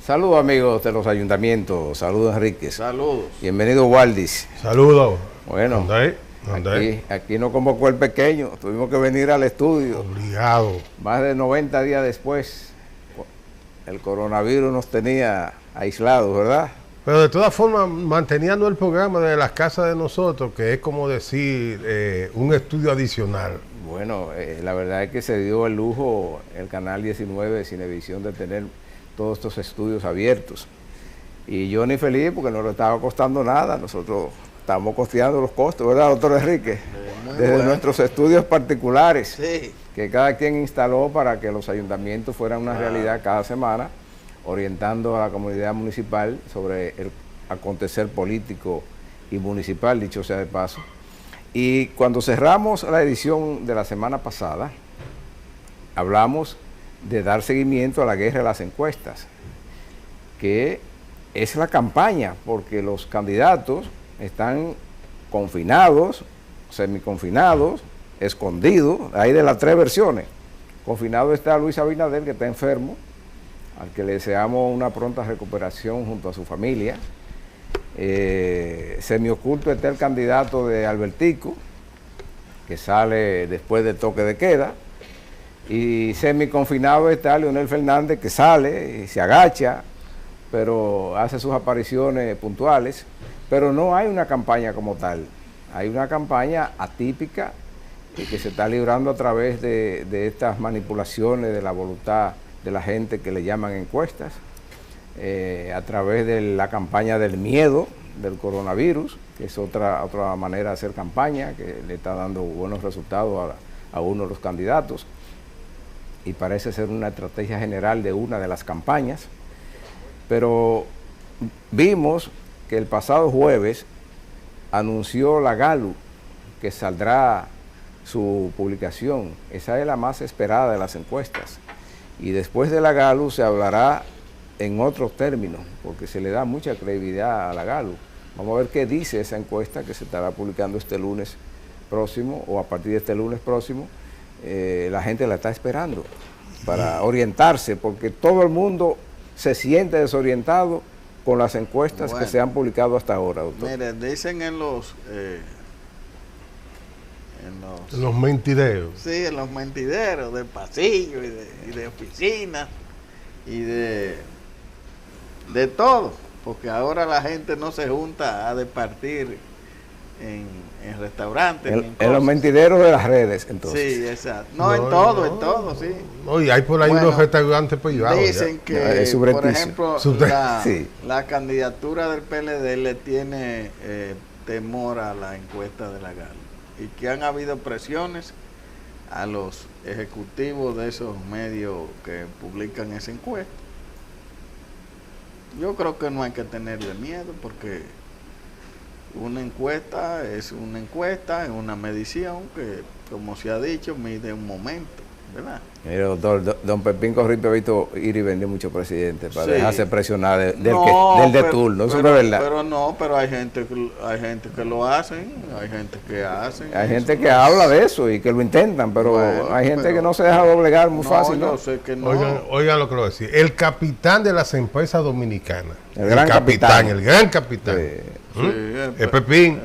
Saludos amigos de los ayuntamientos, saludos Enríquez. Saludos. Bienvenido Waldis. Saludos. Bueno, aquí nos convocó el pequeño, tuvimos que venir al estudio. Obligado. Más de 90 días después, el coronavirus nos tenía aislados, ¿verdad? Pero de todas formas, manteniendo el programa de las casas de nosotros, que es como decir un estudio adicional. Bueno, la verdad es que se dio el lujo el Canal 19 de Cinevisión de tener todos estos estudios abiertos. Y yo ni feliz porque no le estaba costando nada, nosotros estamos costeando los costos, ¿verdad, doctor Enrique? Desde nuestros estudios particulares, sí, que cada quien instaló para que los ayuntamientos fueran una realidad cada semana, orientando a la comunidad municipal sobre el acontecer político y municipal, dicho sea de paso. Y cuando cerramos la edición de la semana pasada, hablamos de dar seguimiento a la guerra de las encuestas, que es la campaña, porque los candidatos están confinados, semiconfinados, escondidos. Hay de las tres versiones. Confinado está Luis Abinader, que está enfermo, al que le deseamos una pronta recuperación junto a su familia. Semioculto está el candidato de Albertico, que sale después del toque de queda. Y semiconfinado está Leonel Fernández, que sale y se agacha, pero hace sus apariciones puntuales. Pero no hay una campaña como tal. Hay una campaña atípica que se está librando a través de estas manipulaciones de la voluntad de la gente que le llaman encuestas, a través de la campaña del miedo del coronavirus, que es otra manera de hacer campaña, que le está dando buenos resultados a uno de los candidatos, y parece ser una estrategia general de una de las campañas. Pero vimos que el pasado jueves anunció la Gallup que saldrá su publicación. Esa es la más esperada de las encuestas. Y después de la Gallup se hablará en otros términos, porque se le da mucha credibilidad a la Gallup. Vamos a ver qué dice esa encuesta que se estará publicando este lunes próximo, o a partir de este lunes próximo. La gente la está esperando para orientarse, porque todo el mundo se siente desorientado con las encuestas que se han publicado hasta ahora, doctor. Mire, dicen en los mentideros. Sí, en los mentideros del pasillo y de oficinas y de todo, porque ahora la gente no se junta a departir en restaurantes. En los mentideros de las redes, entonces. Sí, exacto. No, en todo, sí. No, y hay por ahí unos restaurantes privados. Dicen ya. que, por ejemplo, sí, la candidatura del PLD le tiene temor a la encuesta de la Gallup, y que han habido presiones a los ejecutivos de esos medios que publican esa encuesta. Yo creo que no hay que tenerle miedo, porque una encuesta es una medición que, como se ha dicho, mide un momento, ¿verdad? Mire, doctor, don Pepín Corripio ha visto ir y venir muchos presidentes para dejarse presionar del de turno, eso no es verdad. Pero hay gente que lo hacen, hay gente que hacen. Hay gente que habla de eso y que lo intentan, pero hay gente que no se deja doblegar muy fácil, ¿no? Yo sé que no. Oigan lo que lo voy a decir. El capitán de las empresas dominicanas. El gran capitán. Sí, el Pepín.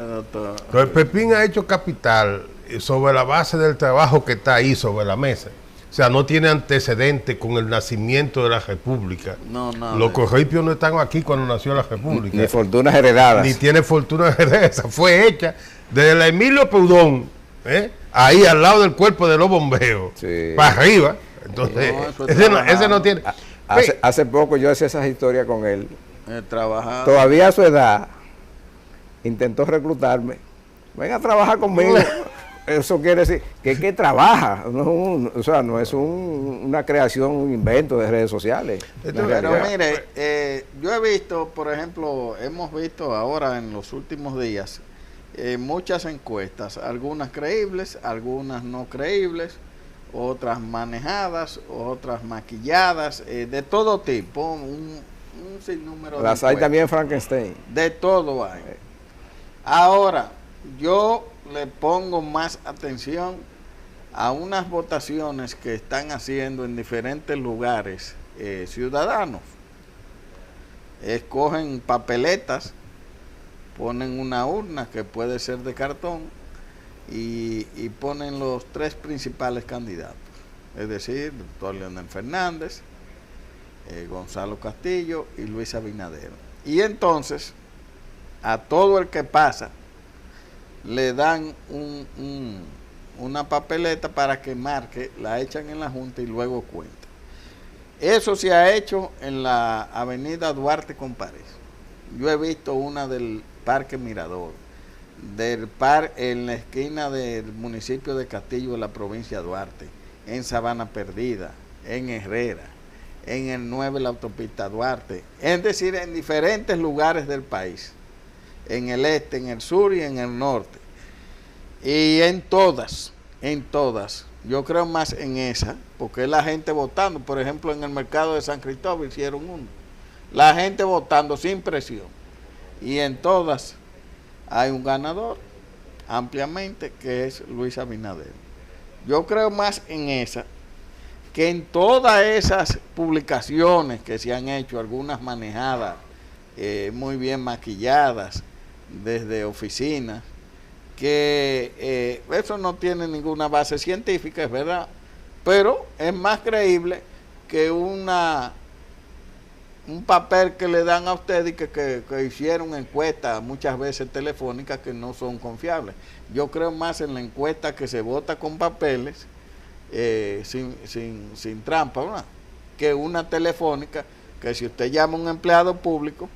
El Pepín ha hecho capital sobre la base del trabajo que está ahí sobre la mesa. O sea, no tiene antecedente con el nacimiento de la República. No. Los Corripios no están aquí cuando nació la República. Ni fortunas heredadas. Ni tiene fortunas heredadas. Fue hecha desde la Emilio Peudón, ahí al lado del cuerpo de los bomberos, para arriba. Entonces, ese no tiene. Hace poco yo hacía esas historias con él. Trabajando. Todavía a su edad intentó reclutarme. Ven a trabajar conmigo. Eso quiere decir que trabaja, no es una creación, un invento de redes sociales. Pero mire, yo he visto, por ejemplo, hemos visto ahora en los últimos días muchas encuestas, algunas creíbles, algunas no creíbles, otras manejadas, otras maquilladas, de todo tipo, un sinnúmero de las hay también Frankenstein. De todo hay. Ahora, yo le pongo más atención a unas votaciones que están haciendo en diferentes lugares ciudadanos. escogen papeletas, ponen una urna que puede ser de cartón y ponen los 3 principales candidatos, es decir, el doctor Leonel Fernández, Gonzalo Castillo y Luis Abinader. Y entonces a todo el que pasa le dan una papeleta para que marque, la echan en la junta y luego cuenta. Eso se ha hecho en la avenida Duarte con París. Yo he visto una del Parque Mirador, en la esquina del municipio de Castillo de la provincia de Duarte, en Sabana Perdida, en Herrera, en el 9 la autopista Duarte, es decir, en diferentes lugares del país, en el este, en el sur y en el norte. Y en todas, yo creo más en esa, porque es la gente votando. Por ejemplo, en el mercado de San Cristóbal hicieron uno, la gente votando sin presión, y en todas hay un ganador ampliamente, que es Luis Abinader. Yo creo más en esa que en todas esas publicaciones que se han hecho, algunas manejadas muy bien maquilladas desde oficinas, que eso no tiene ninguna base científica, es verdad, pero es más creíble que un papel que le dan a usted y que hicieron encuestas muchas veces telefónicas que no son confiables. Yo creo más en la encuesta que se vota con papeles sin trampa, ¿verdad?, que una telefónica que si usted llama a un empleado público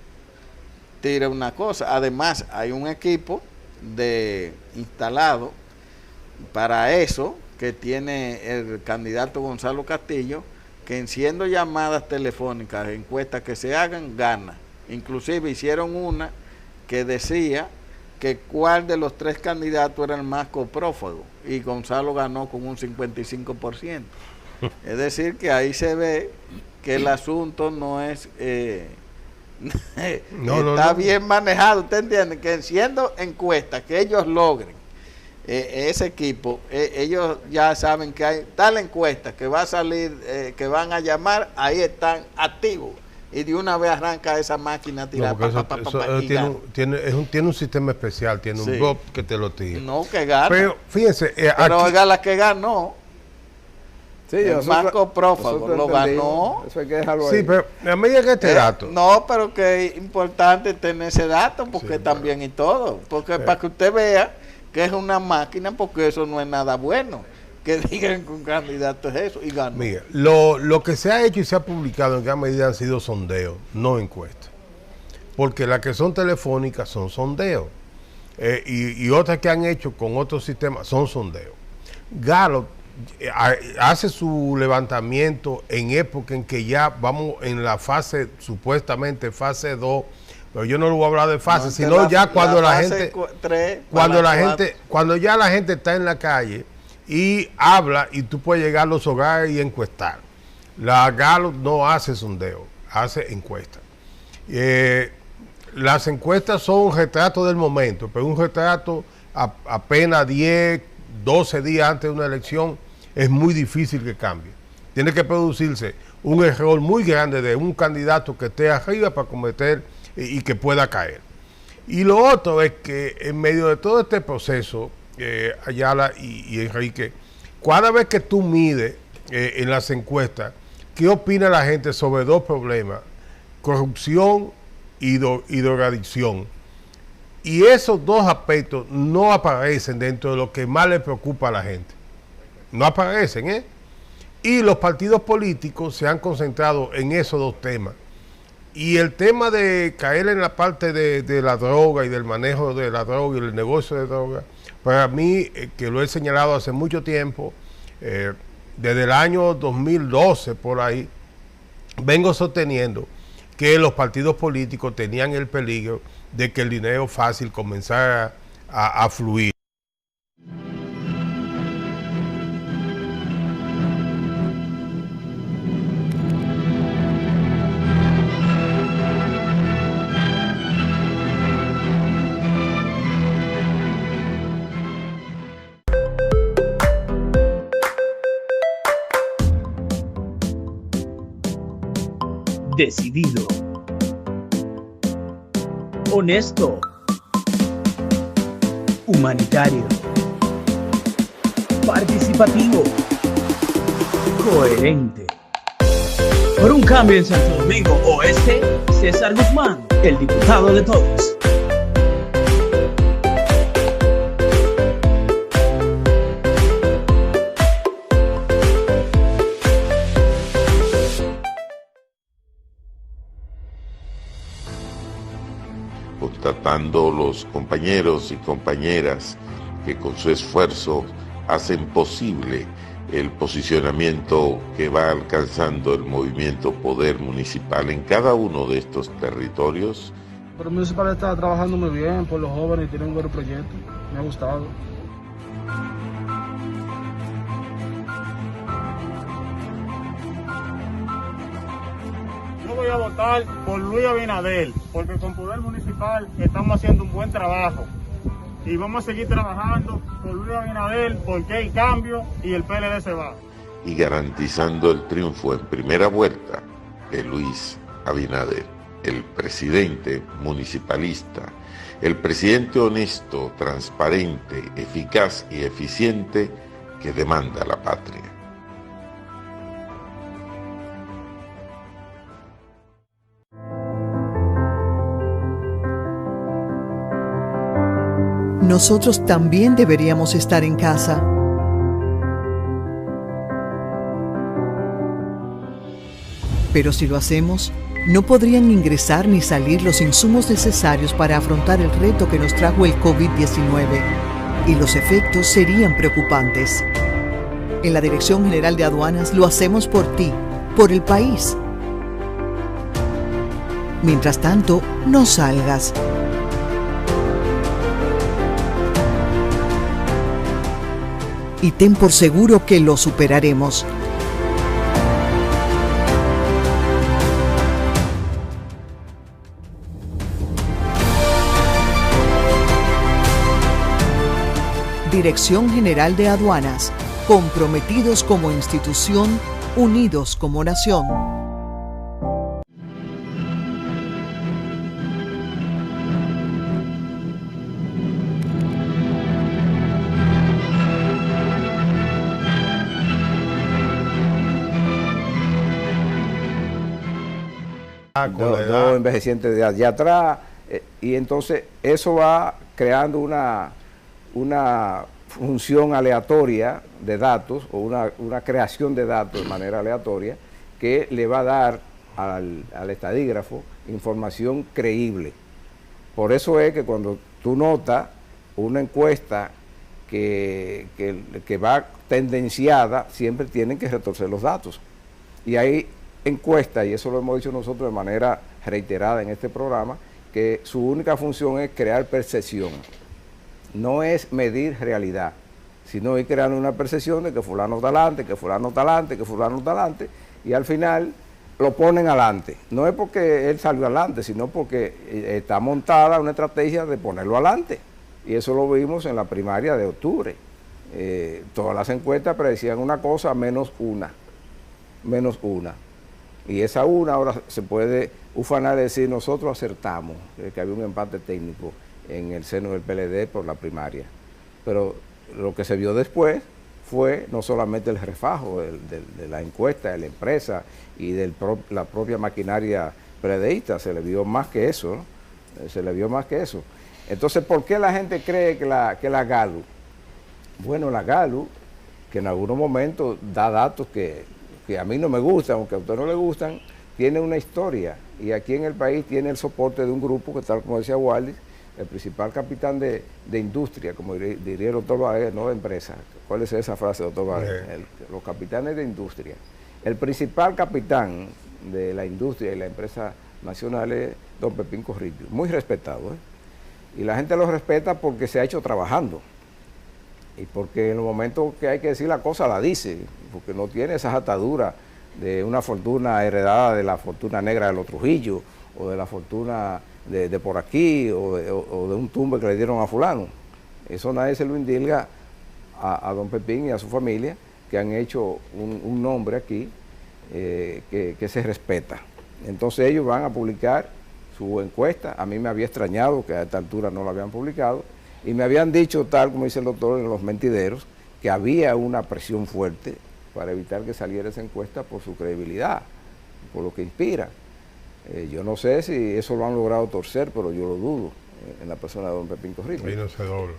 tira una cosa. Además hay un equipo instalado para eso que tiene el candidato Gonzalo Castillo, que en siendo llamadas telefónicas, encuestas que se hagan, gana. Inclusive hicieron una que decía que cuál de los 3 candidatos era el más coprófago, y Gonzalo ganó con un 55%. Es decir, que ahí se ve que el asunto no es está bien manejado. Usted entiende que siendo encuestas que ellos logren, ese equipo, ellos ya saben que hay tal encuesta que va a salir, que van a llamar, ahí están activos, y de una vez arranca esa máquina a tirar. Tiene un sistema especial, tiene un bot que te lo tira. No, que gana. Pero fíjense, pero oiga, la que ganó, sí, el Marco Prófago lo ganó. Eso hay que dejarlo ahí. Sí, pero a medida que este dato. No, pero que es importante tener ese dato, porque también y todo. Porque para que usted vea que es una máquina, porque eso no es nada bueno. Que digan que un candidato es eso y ganó. Mira, lo que se ha hecho y se ha publicado en gran medida han sido sondeos, no encuestas. Porque las que son telefónicas son sondeos. Y otras que han hecho con otros sistemas son sondeos. Gallup hace su levantamiento en época en que ya vamos en la fase, supuestamente fase 2, pero yo no lo voy a hablar de fase, sino ya cuando la gente, cuando ya la gente está en la calle y habla y tú puedes llegar a los hogares y encuestar. La Gallup no hace sondeo, hace encuestas. Las encuestas son un retrato del momento, pero un retrato apenas 10, 12 días antes de una elección es muy difícil que cambie. Tiene que producirse un error muy grande de un candidato que esté arriba para cometer y que pueda caer. Y lo otro es que en medio de todo este proceso, Ayala y Enrique, cada vez que tú mides en las encuestas, ¿qué opina la gente sobre 2 problemas? Corrupción y drogadicción. Y esos 2 aspectos no aparecen dentro de lo que más le preocupa a la gente. No aparecen, Y los partidos políticos se han concentrado en esos 2 temas. Y el tema de caer en la parte de la droga y del manejo de la droga y el negocio de droga, para mí, que lo he señalado hace mucho tiempo, desde el año 2012 por ahí, vengo sosteniendo que los partidos políticos tenían el peligro de que el dinero fácil comenzara a fluir. Decidido, honesto, humanitario, participativo, coherente. Por un cambio en Santo Domingo Oeste, César Guzmán, el diputado de todos. Constatando los compañeros y compañeras que con su esfuerzo hacen posible el posicionamiento que va alcanzando el movimiento Poder Municipal en cada uno de estos territorios. Pero el municipal está trabajando muy bien por los jóvenes, tiene un buen proyecto, me ha gustado. Yo voy a votar por Luis Abinader, porque con Poder Municipal estamos haciendo un buen trabajo. Y vamos a seguir trabajando por Luis Abinader porque hay cambio y el PLD se va. Y garantizando el triunfo en primera vuelta de Luis Abinader, el presidente municipalista, el presidente honesto, transparente, eficaz y eficiente que demanda la patria. Nosotros también deberíamos estar en casa. Pero si lo hacemos, no podrían ingresar ni salir los insumos necesarios para afrontar el reto que nos trajo el COVID-19, y los efectos serían preocupantes. En la Dirección General de Aduanas lo hacemos por ti, por el país. Mientras tanto, no salgas. Y ten por seguro que lo superaremos. Dirección General de Aduanas, comprometidos como institución, unidos como nación. Dos envejecientes de allá atrás, y entonces eso va creando una función aleatoria de datos o una creación de datos de manera aleatoria que le va a dar al estadígrafo información creíble. Por eso es que cuando tú notas una encuesta que va tendenciada, siempre tienen que retorcer los datos. Y hay encuestas, y eso lo hemos dicho nosotros de manera reiterada en este programa, que su única función es crear percepción. No es medir realidad, sino ir creando una percepción de que fulano está adelante, que fulano está adelante, que fulano está adelante, y al final lo ponen adelante. No es porque él salió adelante, sino porque está montada una estrategia de ponerlo adelante. Y eso lo vimos en la primaria de octubre. Todas las encuestas predecían una cosa menos una. Y esa una ahora se puede ufanar y decir, nosotros acertamos, que había un empate técnico en el seno del PLD por la primaria. Pero lo que se vio después fue no solamente el refajo de la encuesta, de la empresa y de la propia maquinaria PLDista, se le vio más que eso, ¿no? Se le vio más que eso. Entonces, ¿por qué la gente cree que la Gallup? Bueno, la Gallup, que en algunos momentos da datos que a mí no me gustan, aunque a usted no le gustan, tiene una historia, y aquí en el país tiene el soporte de un grupo que, tal como decía Wallis, el principal capitán de industria, como diría el doctor Báez, no de empresa. ¿Cuál es esa frase, doctor Báez? Los capitanes de industria. El principal capitán de la industria y la empresa nacional es don Pepín Corrillo, muy respetado, y la gente lo respeta porque se ha hecho trabajando, y porque en los momentos que hay que decir la cosa la dice, porque no tiene esas ataduras de una fortuna heredada de la fortuna negra de los Trujillo, o de la fortuna de por aquí, o de un tumbe que le dieron a fulano. Eso nadie se lo indilga a don Pepín y a su familia, que han hecho un nombre aquí que se respeta. Entonces ellos van a publicar su encuesta. A mí me había extrañado que a esta altura no la habían publicado y me habían dicho, tal como dice el doctor en los mentideros, que había una presión fuerte para evitar que saliera esa encuesta por su credibilidad, por lo que inspira. Yo no sé si eso lo han logrado torcer, pero yo lo dudo en la persona de don Pepín Corripio. Ahí no se dobla.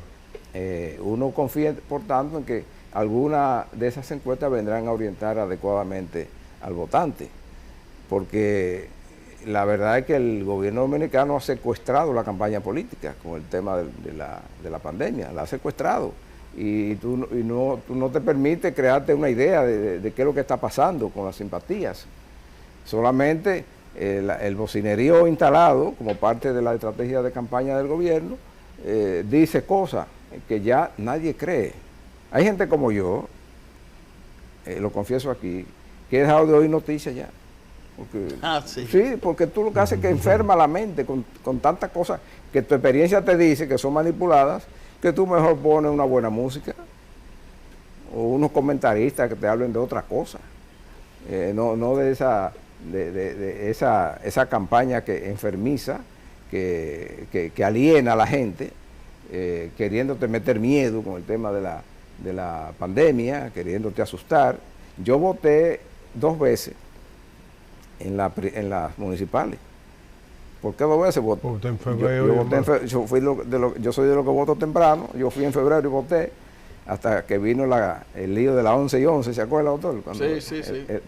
Uno confía, por tanto, en que algunas de esas encuestas vendrán a orientar adecuadamente al votante, porque la verdad es que el gobierno dominicano ha secuestrado la campaña política con el tema de la pandemia, la ha secuestrado, y tú no te permite crearte una idea de qué es lo que está pasando con las simpatías. Solamente el bocinerío instalado como parte de la estrategia de campaña del gobierno dice cosas que ya nadie cree. Hay gente como yo, lo confieso aquí, que he dejado de oír noticias ya. Porque, sí, porque tú lo que haces es que enferma la mente con tantas cosas que tu experiencia te dice que son manipuladas, que tú mejor pones una buena música o unos comentaristas que te hablen de otra cosa, no de esa campaña que enfermiza, que aliena a la gente, queriéndote meter miedo con el tema de la pandemia, queriéndote asustar. Yo voté 2 veces en las municipales. ¿Por qué 2 veces voté? En febrero. Yo soy de los que voto temprano. Yo fui en febrero y voté hasta que vino el lío de la 11 y 11, ¿se acuerda, doctor?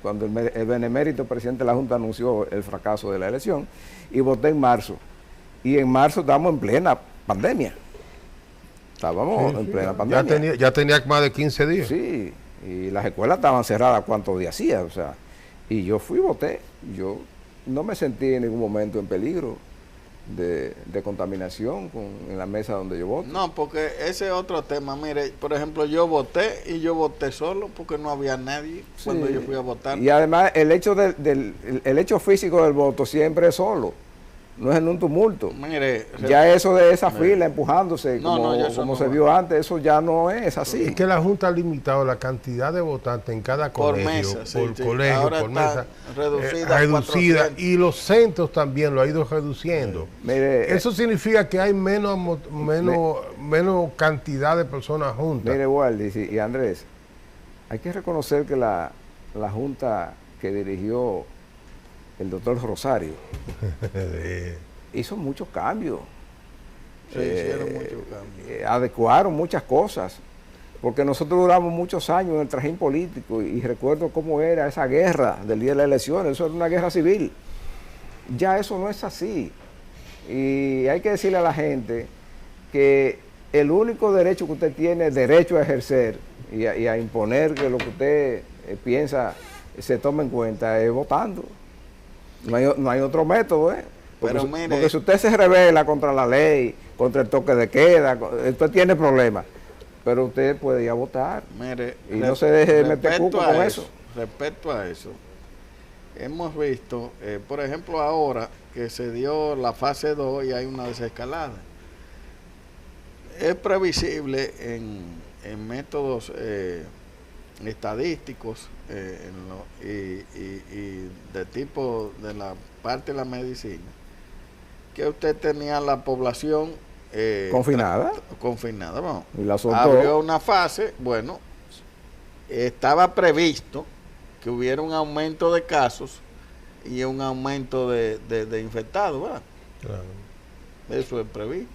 Cuando el benemérito presidente de la Junta anunció el fracaso de la elección, y voté en marzo. Y en marzo estábamos en plena pandemia. Estábamos en plena pandemia. Ya tenía más de 15 días. Sí, y las escuelas estaban cerradas cuántos días hacía, o sea, y yo fui y voté. Yo no me sentí en ningún momento en peligro de contaminación en la mesa donde yo voto. No, porque ese es otro tema. Mire, por ejemplo, yo voté solo porque no había nadie cuando yo fui a votar. Y además el hecho el hecho físico del voto siempre es solo. No es en un tumulto. Mire, ya eso de esa fila empujándose, como se vio antes, eso ya no es así. Es que la Junta ha limitado la cantidad de votantes en cada colegio, colegio, ahora por mesa, reducida, y los centros también lo ha ido reduciendo. Mire, eso significa que hay menos cantidad de personas juntas. Mire, Waldis y Andrés, hay que reconocer que la Junta que dirigió el doctor Rosario hizo muchos cambios. Hicieron muchos cambios. Adecuaron muchas cosas, porque nosotros duramos muchos años en el trajín político y recuerdo cómo era esa guerra del día de las elecciones. Eso era una guerra civil. Ya eso no es así, y hay que decirle a la gente que el único derecho que usted tiene, derecho a ejercer y a imponer que lo que usted piensa se tome en cuenta, es votando. No hay otro método, porque si usted se rebela contra la ley, contra el toque de queda, usted tiene problemas, pero usted puede ir a votar. Mire, y no se deje meter cuco con eso. Respecto a eso, hemos visto, por ejemplo, ahora que se dio la fase 2 y hay una desescalada. Es previsible en métodos estadísticos y de tipo de la parte de la medicina, que usted tenía la población confinada, bueno, y la soltó. Abrió una fase, bueno, estaba previsto que hubiera un aumento de casos y un aumento de infectados, ¿verdad? Claro. Eso es previsto.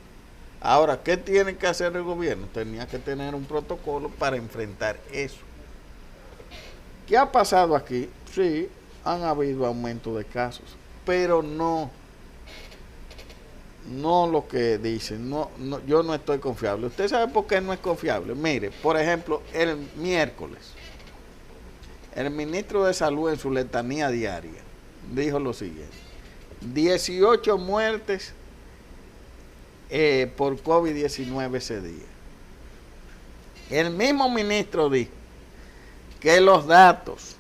Ahora, ¿qué tiene que hacer el gobierno? Tenía que tener un protocolo para enfrentar eso. ¿Qué ha pasado aquí? Sí, han habido aumento de casos, pero no lo que dicen. Yo no estoy confiable. ¿Usted sabe por qué no es confiable? Mire, por ejemplo, el miércoles, el ministro de Salud en su letanía diaria dijo lo siguiente: 18 muertes por COVID-19 ese día. El mismo ministro dijo que los datos,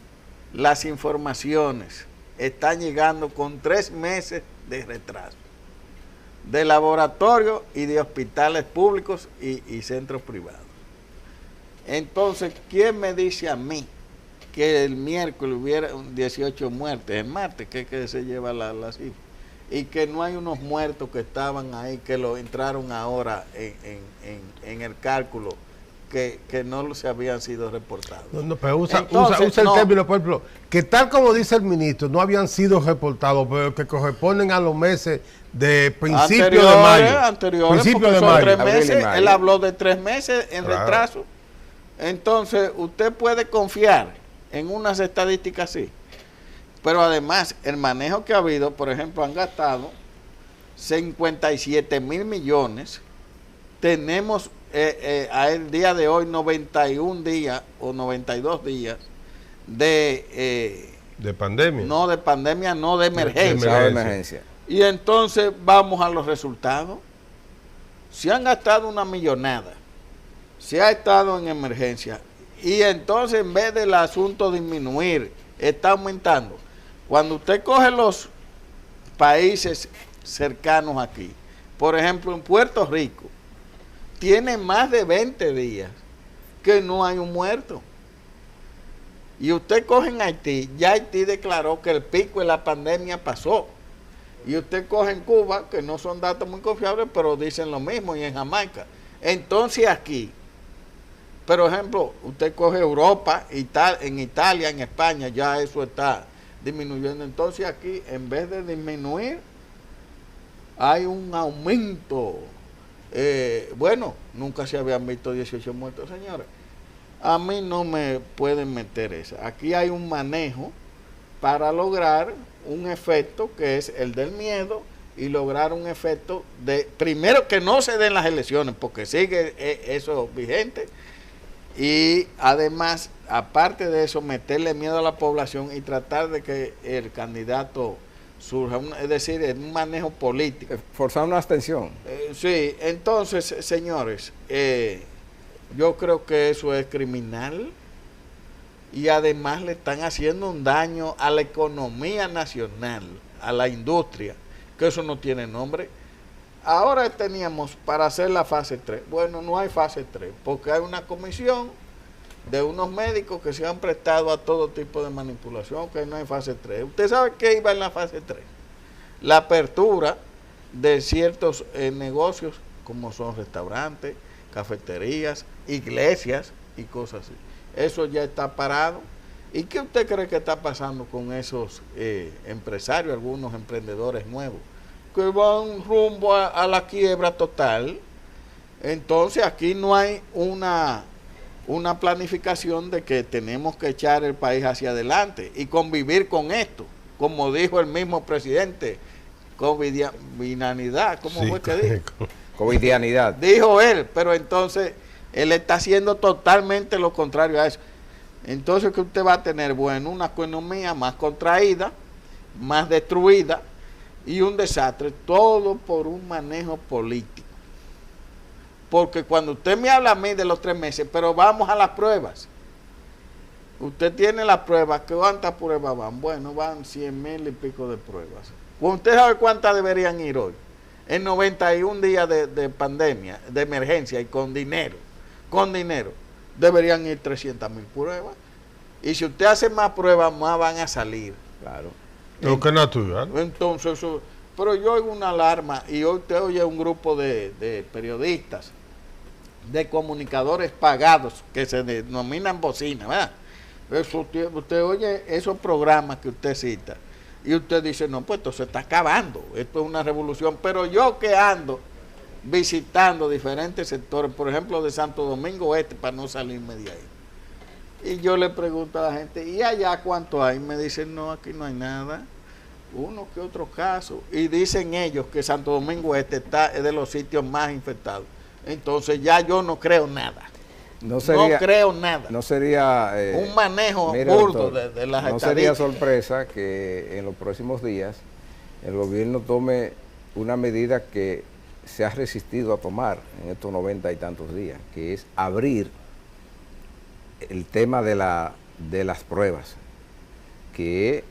las informaciones están llegando con 3 meses de retraso, de laboratorios y de hospitales públicos y centros privados. Entonces, ¿quién me dice a mí que el miércoles hubiera 18 muertes? El martes, que se lleva la cifra. y que no hay unos muertos que estaban ahí, que lo entraron ahora en el cálculo, que no se habían sido reportados. No, pero usa el término, por ejemplo, que tal como dice el ministro, no habían sido reportados, pero que corresponden a los meses de principio de mayo. Anteriores, principio de son mayo. 3 meses, él habló de 3 meses en retraso. Entonces, usted puede confiar en unas estadísticas así. Pero además, el manejo que ha habido, por ejemplo, han gastado 57,000 millones. Tenemos a el día de hoy 91 días o 92 días de pandemia. No de pandemia, no de emergencia. De emergencia. Y entonces vamos a los resultados. Se han gastado una millonada, se ha estado en emergencia, y entonces en vez del asunto disminuir, está aumentando. Cuando usted coge los países cercanos aquí, por ejemplo en Puerto Rico, tiene más de 20 días que no hay un muerto. Y usted coge en Haití, ya Haití declaró que el pico de la pandemia pasó. Y usted coge en Cuba, que no son datos muy confiables, pero dicen lo mismo, y en Jamaica. Entonces aquí, por ejemplo, usted coge Europa, en Italia, en España, ya eso está disminuyendo. Entonces aquí, en vez de disminuir, hay un aumento. Bueno, nunca se habían visto 18 muertos, señores. A mí no me pueden meter esa. Aquí hay un manejo para lograr un efecto que es el del miedo, y lograr un efecto de, primero, que no se den las elecciones, porque sigue eso vigente, y además, aparte de eso, meterle miedo a la población y tratar de que el candidato surja, es decir, es un manejo político. Forzar una abstención. Sí, entonces, señores, yo creo que eso es criminal, y además le están haciendo un daño a la economía nacional, a la industria, que eso no tiene nombre. Ahora teníamos para hacer la fase 3. Bueno, no hay fase 3, porque hay una comisión de unos médicos que se han prestado a todo tipo de manipulación, que no hay fase 3. ¿Usted sabe qué iba en la fase 3? La apertura de ciertos negocios, como son restaurantes, cafeterías, iglesias y cosas así. Eso ya está parado. ¿Y qué usted cree que está pasando con esos empresarios, algunos emprendedores nuevos, que van rumbo a la quiebra total? Entonces aquí no hay una planificación de que tenemos que echar el país hacia adelante y convivir con esto, como dijo el mismo presidente, covidianidad, ¿cómo fue que dijo? Covidianidad. Dijo él, pero entonces él está haciendo totalmente lo contrario a eso. Entonces, ¿qué usted va a tener? Bueno, una economía más contraída, más destruida y un desastre, todo por un manejo político. Porque cuando usted me habla a mí de los 3 meses, pero vamos a las pruebas. Usted tiene las pruebas, ¿cuántas pruebas van? Bueno, van 100,000 y pico de pruebas. ¿Usted sabe cuántas deberían ir hoy? En 91 días de pandemia, de emergencia y con dinero, deberían ir 300,000 pruebas. Y si usted hace más pruebas, más van a salir. Claro. Lo que es natural. Entonces, eso, pero yo oigo una alarma, y hoy usted oye un grupo de periodistas, de comunicadores pagados, que se denominan bocina, ¿verdad? Eso, usted oye esos programas que usted cita, y usted dice, no, pues esto se está acabando, esto es una revolución. Pero yo que ando visitando diferentes sectores, por ejemplo de Santo Domingo Este, para no salirme de ahí, y yo le pregunto a la gente, ¿y allá cuánto hay? Me dicen, no, aquí no hay nada, uno que otro caso, y dicen ellos que Santo Domingo Este es de los sitios más infectados. Entonces ya yo no creo nada. No creo nada. No sería un manejo burdo de las estadísticas. No sería sorpresa que en los próximos días el gobierno tome una medida que se ha resistido a tomar en estos 90 y tantos días, que es abrir el tema de las pruebas, que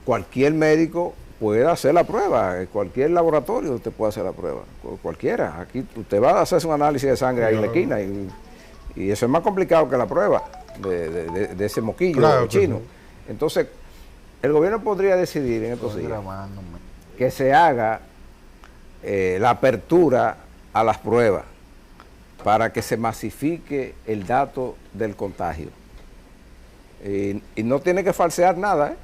cualquier médico puede hacer la prueba, en cualquier laboratorio usted puede hacer la prueba, cualquiera. Aquí usted va a hacerse un análisis de sangre ahí en la esquina, y eso es más complicado que la prueba de ese moquillo chino. Entonces, el gobierno podría decidir en estos días que se haga la apertura a las pruebas para que se masifique el dato del contagio. Y no tiene que falsear nada,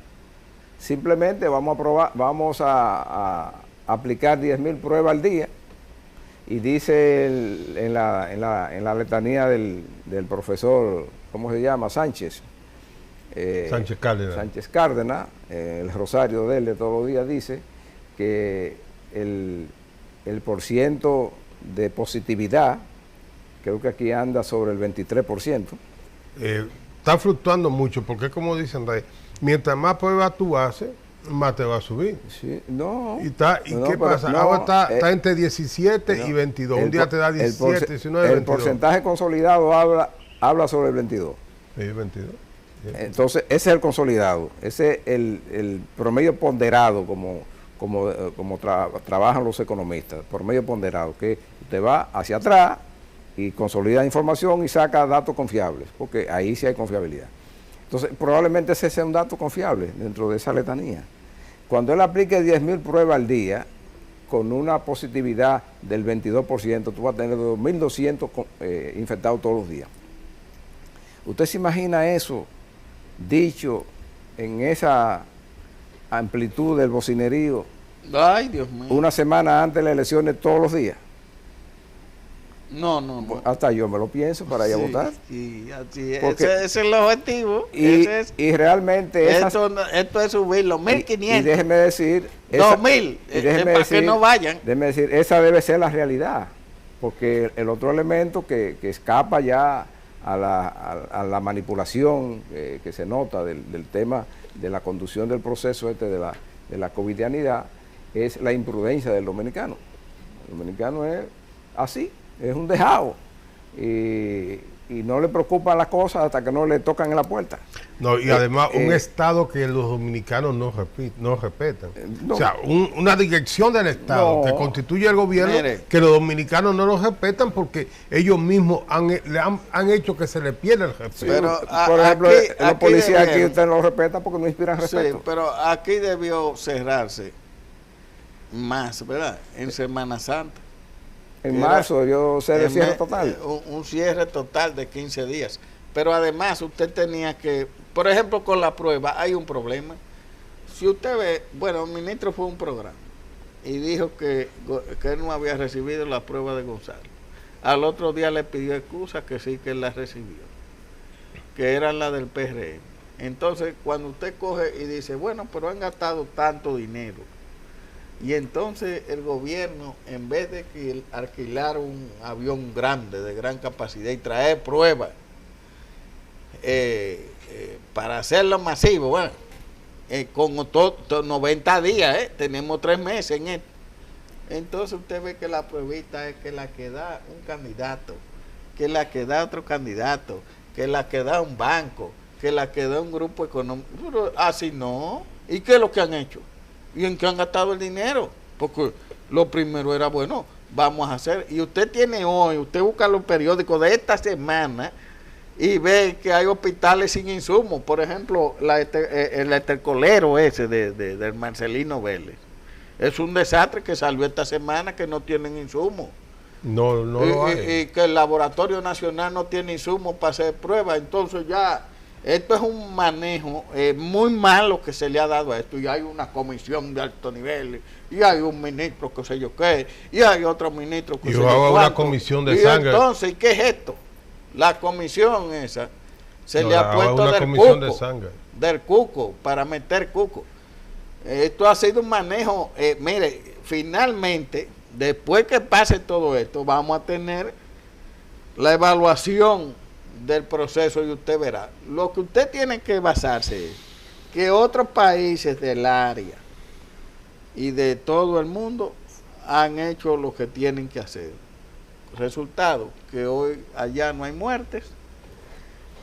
simplemente vamos a aplicar 10.000 pruebas al día, y dice en la letanía del profesor, ¿cómo se llama? Sánchez Cárdenas, el rosario de él de todos los días dice que el porciento de positividad, creo que aquí anda sobre el 23%. Está fluctuando mucho, porque como dicen, mientras más pruebas tú haces, más te va a subir. Sí, no. ¿Y qué pasa? No, ahora está entre 17 y 22. Un día te da 17, 19, 22. El porcentaje consolidado habla sobre el 22. Sí, 22. Entonces, ese es el consolidado. Ese es el promedio ponderado, como trabajan los economistas. Promedio ponderado, que usted va hacia atrás y consolida información y saca datos confiables, porque ahí sí hay confiabilidad. Entonces, probablemente ese sea un dato confiable dentro de esa letanía. Cuando él aplique 10.000 pruebas al día, con una positividad del 22%, tú vas a tener 2.200 infectados todos los días. ¿Usted se imagina eso dicho en esa amplitud del bocinerío? Ay, Dios mío. Una semana antes de las elecciones todos los días. No. Hasta yo me lo pienso para ir a votar. Sí, así es. Ese es el objetivo. Y realmente esto es subir los 1.500. Y déjeme decir... 2.000, para que no vayan. Déjeme decir, esa debe ser la realidad. Porque el otro elemento que escapa ya a la manipulación que se nota del tema de la conducción del proceso de la covidianidad es la imprudencia del dominicano. El dominicano es así. Es un dejado y no le preocupan las cosas hasta que no le tocan en la puerta. No, y además un Estado que los dominicanos no respetan. No. O sea, una dirección del Estado que constituye el gobierno, que los dominicanos no lo respetan porque ellos mismos han hecho que se le pierda el respeto. Pero, por ejemplo, los policías aquí usted no lo respeta porque no inspiran respeto. Sí, pero aquí debió cerrarse más, ¿verdad? En Semana Santa. En marzo yo sé de cierre total. Un cierre total de 15 días. Pero además usted tenía que, por ejemplo, con la prueba hay un problema. Si usted ve, bueno, el ministro fue a un programa y dijo que él no había recibido la prueba de Gonzalo. Al otro día le pidió excusa que sí que él la recibió, que era la del PRM. Entonces, cuando usted coge y dice, bueno, pero han gastado tanto dinero, y entonces el gobierno, en vez de que alquilar un avión grande, de gran capacidad, y traer pruebas para hacerlo masivo, bueno, con 90 días, tenemos 3 meses en esto. Entonces usted ve que la pruebita es que la que da un candidato, que la que da otro candidato, que la que da un banco, que la que da un grupo económico. Pero así no. ¿Y qué es lo que han hecho? ¿Y en qué han gastado el dinero? Porque lo primero era, bueno, vamos a hacer. Y usted tiene hoy, usted busca los periódicos de esta semana y ve que hay hospitales sin insumos. Por ejemplo, el estercolero ese del Marcelino Vélez. Es un desastre que salió esta semana que no tienen insumos. No lo hay. Y que el Laboratorio Nacional no tiene insumos para hacer pruebas. Entonces ya... Esto es un manejo muy malo que se le ha dado a esto, y hay una comisión de alto nivel, y hay un ministro que sé yo qué, y hay otro ministro que sé yo cuánto. Una comisión de sangre. Entonces, ¿qué es esto? La comisión esa se le ha puesto del cuco, para meter cuco. Esto ha sido un manejo, mire, finalmente, después que pase todo esto, vamos a tener la evaluación del proceso y usted verá. Lo que usted tiene que basarse es que otros países del área y de todo el mundo han hecho lo que tienen que hacer. Resultado, que hoy allá no hay muertes,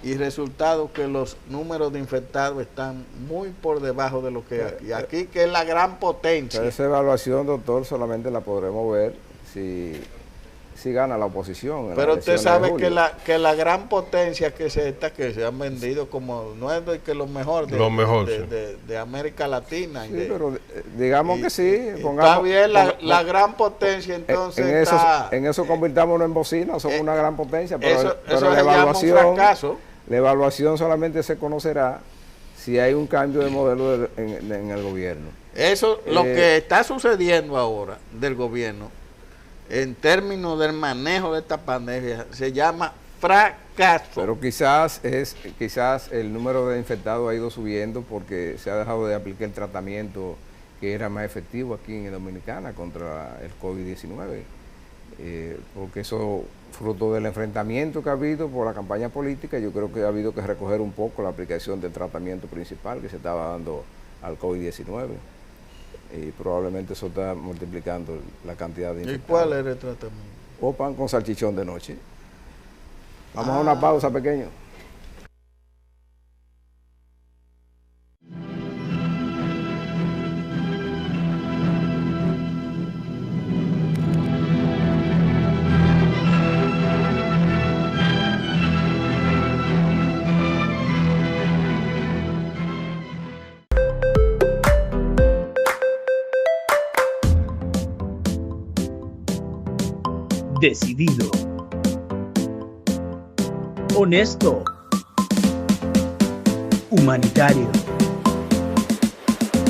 y resultado que los números de infectados están muy por debajo de lo que hay aquí. Aquí que es la gran potencia. Esa evaluación, doctor, solamente la podremos ver si si gana la oposición. Pero usted sabe que la gran potencia que es esta, que se han vendido como, no es de que lo mejor de América Latina. Sí, pero digamos que sí. Está bien la gran potencia, entonces en eso convirtámonos en bocina, somos una gran potencia, pero eso la evaluación solamente se conocerá si hay un cambio de modelo en el gobierno. Eso, lo que está sucediendo ahora del gobierno, en términos del manejo de esta pandemia, se llama fracaso. Pero quizás el número de infectados ha ido subiendo porque se ha dejado de aplicar el tratamiento que era más efectivo aquí en Dominicana contra el COVID-19. Porque eso, fruto del enfrentamiento que ha habido por la campaña política, yo creo que ha habido que recoger un poco la aplicación del tratamiento principal que se estaba dando al COVID-19. Y probablemente eso está multiplicando la cantidad de infectados. ¿Y cuál era el tratamiento? O pan con salchichón de noche. Vamos a una pausa, pequeño. Decidido, honesto, humanitario,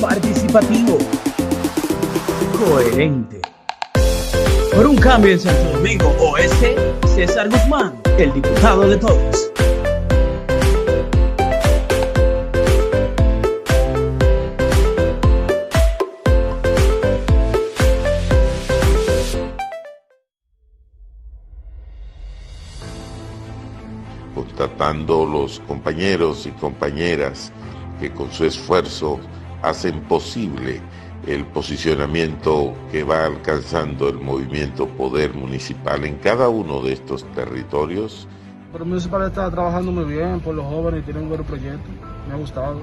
participativo, coherente. Por un cambio en Santo Domingo Oeste, César Guzmán, el diputado de todos. Constatando los compañeros y compañeras que con su esfuerzo hacen posible el posicionamiento que va alcanzando el movimiento Poder Municipal en cada uno de estos territorios. Pero el municipal está trabajando muy bien por los jóvenes y tiene un buen proyecto. Me ha gustado.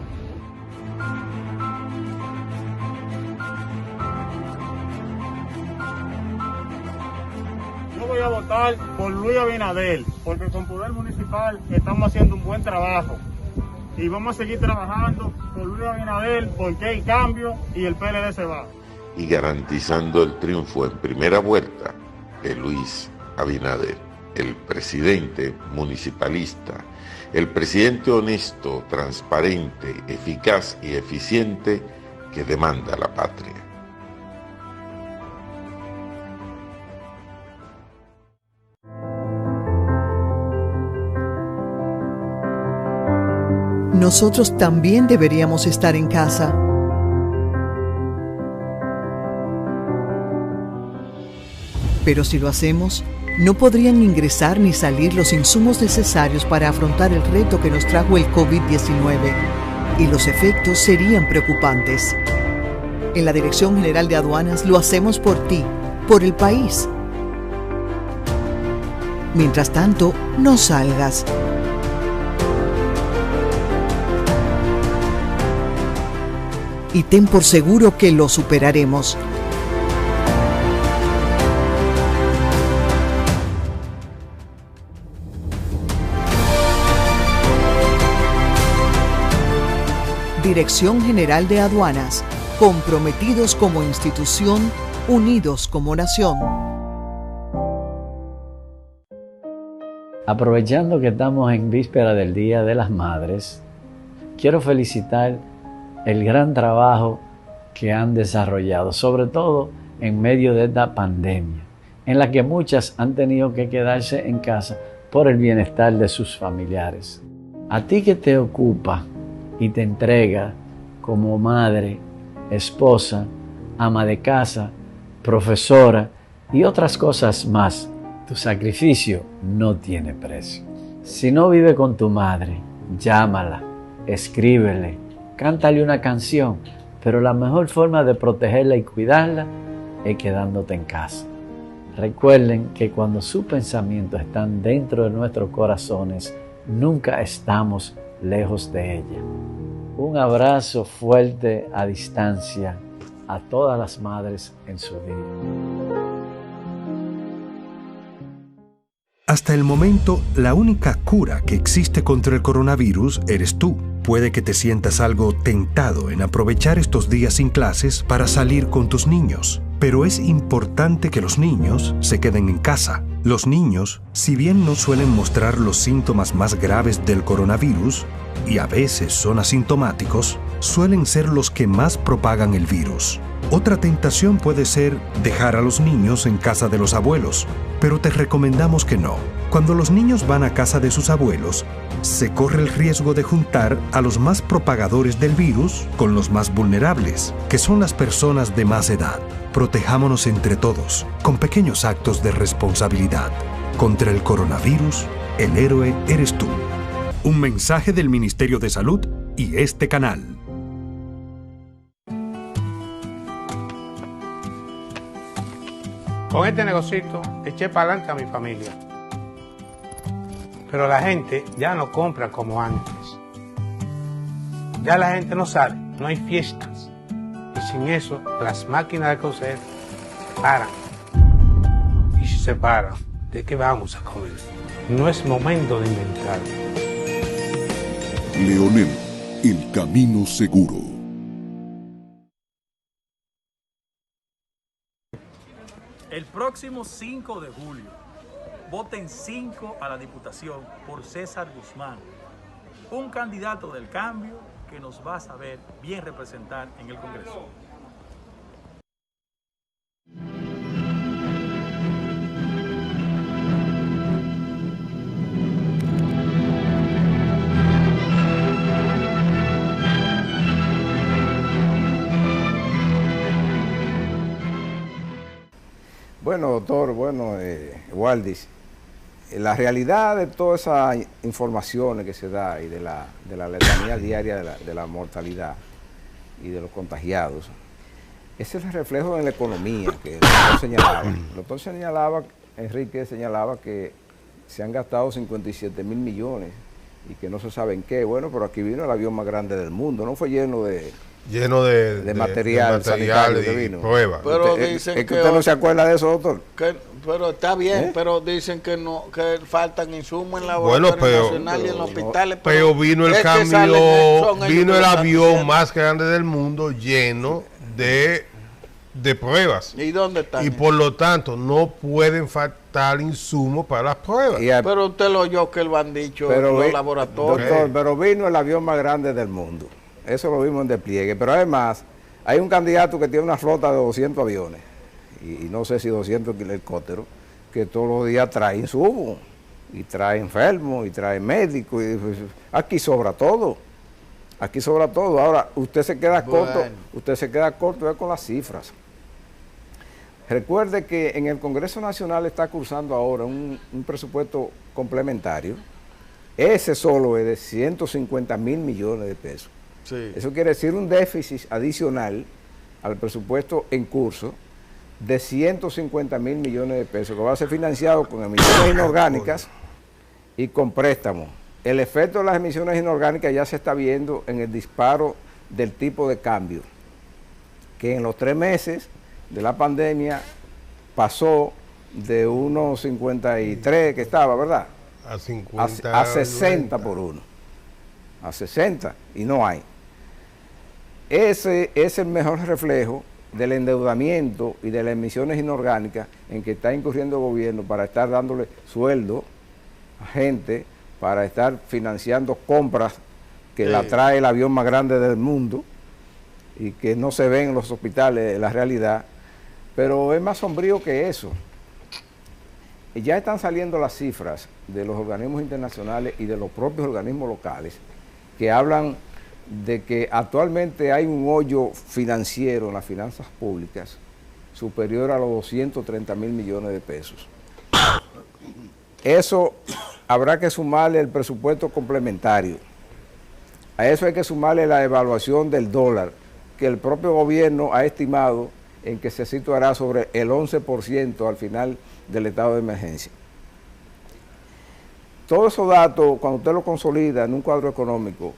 Yo voy a votar por Luis Abinader, porque con Poder Municipal estamos haciendo un buen trabajo. Y vamos a seguir trabajando por Luis Abinader, porque hay cambio y el PLD se va. Y garantizando el triunfo en primera vuelta de Luis Abinader, el presidente municipalista, el presidente honesto, transparente, eficaz y eficiente que demanda la patria. Nosotros también deberíamos estar en casa. Pero si lo hacemos, no podrían ingresar ni salir los insumos necesarios para afrontar el reto que nos trajo el COVID-19, y los efectos serían preocupantes. En la Dirección General de Aduanas lo hacemos por ti, por el país. Mientras tanto, no salgas. Y ten por seguro que lo superaremos. Dirección General de Aduanas, comprometidos como institución, unidos como nación. Aprovechando que estamos en víspera del Día de las Madres, quiero felicitar el gran trabajo que han desarrollado, sobre todo en medio de esta pandemia, en la que muchas han tenido que quedarse en casa por el bienestar de sus familiares. A ti que te ocupa y te entrega como madre, esposa, ama de casa, profesora y otras cosas más, tu sacrificio no tiene precio. Si no vive con tu madre, llámala, escríbele, cántale una canción, pero la mejor forma de protegerla y cuidarla es quedándote en casa. Recuerden que cuando sus pensamientos están dentro de nuestros corazones, nunca estamos lejos de ella. Un abrazo fuerte a distancia a todas las madres en su día. Hasta el momento, la única cura que existe contra el coronavirus eres tú. Puede que te sientas algo tentado en aprovechar estos días sin clases para salir con tus niños. Pero es importante que los niños se queden en casa. Los niños, si bien no suelen mostrar los síntomas más graves del coronavirus, y a veces son asintomáticos, suelen ser los que más propagan el virus. Otra tentación puede ser dejar a los niños en casa de los abuelos, pero te recomendamos que no. Cuando los niños van a casa de sus abuelos, se corre el riesgo de juntar a los más propagadores del virus con los más vulnerables, que son las personas de más edad. Protejámonos entre todos, con pequeños actos de responsabilidad. Contra el coronavirus, el héroe eres tú. Un mensaje del Ministerio de Salud y este canal. Con este negocito eché para adelante a mi familia. Pero la gente ya no compra como antes. Ya la gente no sale, no hay fiestas. Y sin eso, las máquinas de coser paran. Y si se paran, ¿de qué vamos a comer? No es momento de inventar. Leonel, el camino seguro. El próximo 5 de julio, voten 5 a la Diputación por César Guzmán, un candidato del cambio que nos va a saber bien representar en el Congreso. Bueno, doctor, Waldis, la realidad de todas esas informaciones que se da y de la letanía diaria de la mortalidad y de los contagiados, ese es el reflejo en la economía que el doctor señalaba. El doctor Enrique señalaba que se han gastado 57.000 millones y que no se sabe en qué. Bueno, pero aquí vino el avión más grande del mundo, no fue lleno de material sanitario que vino. Pruebas. Pero dicen que usted no se acuerda de eso, doctor. Pero está bien, pero dicen que no, que faltan insumos en la laboratorio nacional y en los hospitales. Pero vino el camión, vino el avión más grande del mundo lleno de pruebas. ¿Y dónde están? Y por lo tanto no pueden faltar insumos para las pruebas. Pero usted lo oyó que lo han dicho en los laboratorios. Doctor, pero vino el avión más grande del mundo. Eso lo vimos en despliegue, pero además hay un candidato que tiene una flota de 200 aviones y no sé si 200 helicópteros, que todos los días trae insumos y trae enfermos y trae médicos. Aquí sobra todo, aquí sobra todo. Ahora usted se queda corto con las cifras. Recuerde que en el Congreso Nacional está cursando ahora un presupuesto complementario. Ese solo es de 150.000 millones de pesos. Sí. Eso quiere decir un déficit adicional al presupuesto en curso de 150.000 millones de pesos, que va a ser financiado con emisiones inorgánicas y con préstamos. El efecto de las emisiones inorgánicas ya se está viendo en el disparo del tipo de cambio, que en los 3 meses de la pandemia pasó de 1.53 que estaba, ¿verdad? A 50, a 60 por 1. A 60 y no hay. Ese es el mejor reflejo del endeudamiento y de las emisiones inorgánicas en que está incurriendo el gobierno para estar dándole sueldo a gente, para estar financiando compras que la trae el avión más grande del mundo y que no se ven en los hospitales la realidad, pero es más sombrío que eso. Ya están saliendo las cifras de los organismos internacionales y de los propios organismos locales que hablan de que actualmente hay un hoyo financiero en las finanzas públicas superior a los 230.000 millones de pesos. Eso habrá que sumarle el presupuesto complementario. A eso hay que sumarle la evaluación del dólar, que el propio gobierno ha estimado en que se situará sobre el 11% al final del estado de emergencia. Todos esos datos, cuando usted lo consolida en un cuadro económico,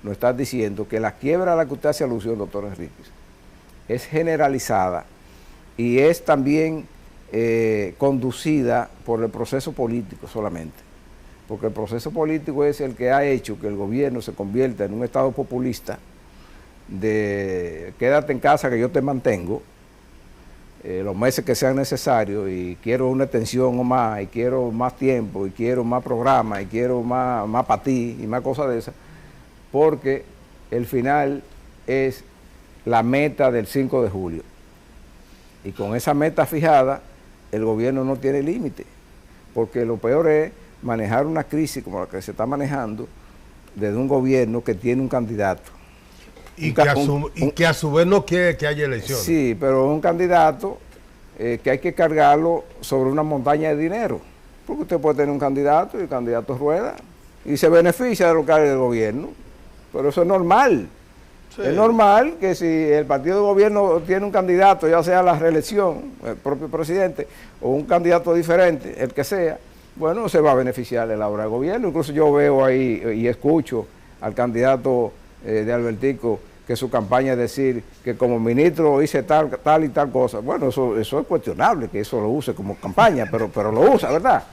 nos está diciendo que la quiebra a la que usted hace alusión, doctor Enríquez, es generalizada y es también conducida por el proceso político solamente. Porque el proceso político es el que ha hecho que el gobierno se convierta en un estado populista de quédate en casa que yo te mantengo los meses que sean necesarios, y quiero una extensión o más, y quiero más tiempo, y quiero más programas, y quiero más para ti, y más cosas de esas, porque el final es la meta del 5 de julio. Y con esa meta fijada, el gobierno no tiene límite, porque lo peor es manejar una crisis como la que se está manejando desde un gobierno que tiene un candidato. Y que a su vez no quiere que haya elecciones. Sí, pero un candidato que hay que cargarlo sobre una montaña de dinero, porque usted puede tener un candidato y el candidato rueda y se beneficia de lo que hay del gobierno, pero eso es normal. Sí. Es normal que si el partido de gobierno tiene un candidato, ya sea la reelección, el propio presidente, o un candidato diferente, el que sea, bueno, se va a beneficiar de la obra de gobierno. Incluso yo veo ahí y escucho al candidato de Albertico que su campaña es decir que como ministro hice tal y tal cosa. Bueno, eso es cuestionable que eso lo use como campaña, pero lo usa, ¿verdad?